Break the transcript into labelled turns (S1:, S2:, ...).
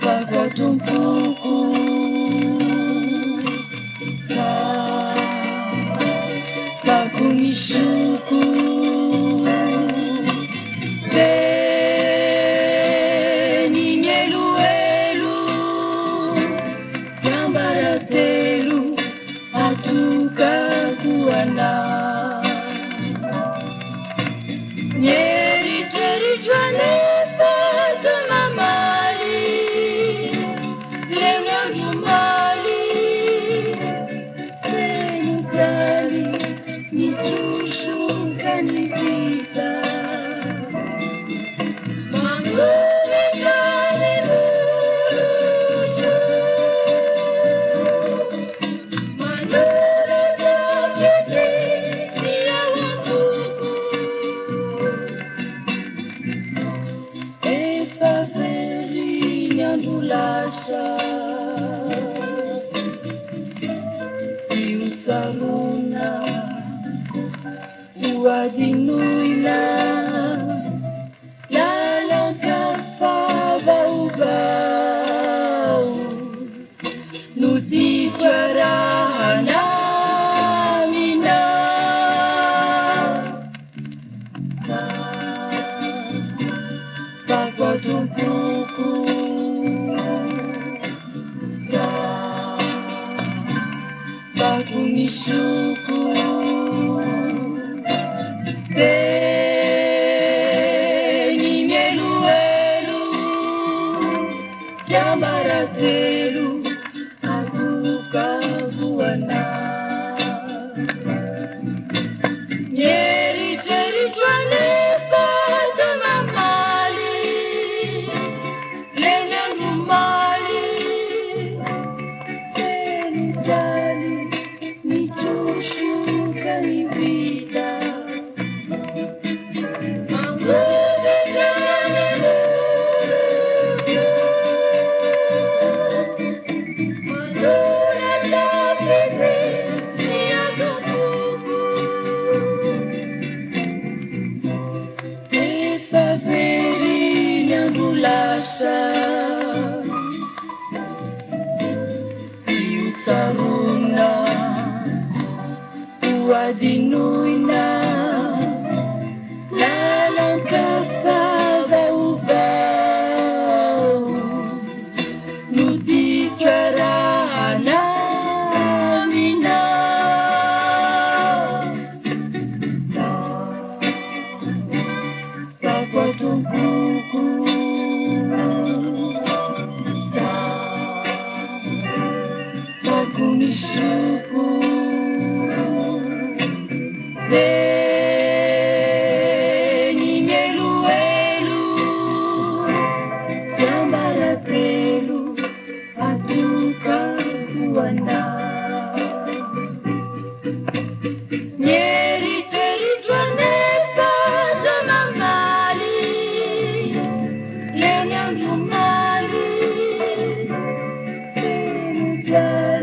S1: Pakuatumpuku sa pakunishuku Beni nyeluelu Sambaratelu atukakuana Nyeri cheri jwane Saruna uadinuina lalangkafabau nutikwarahanamina pakuatumpuku pakunishuku Beni nyeluelu Sambaratelu atukakuana Nyeri cheri jwane patamamali Lenangumali Benizali Nichoshuka ni vida Saruna uadinuina lalangkafabau nutikwarahanamina sa pakuatumpuku sa pakunishuku Beni nyeluelu Sambaratelu atukakuana Nyeri cheri jwane patamamali Lenangumali Benizali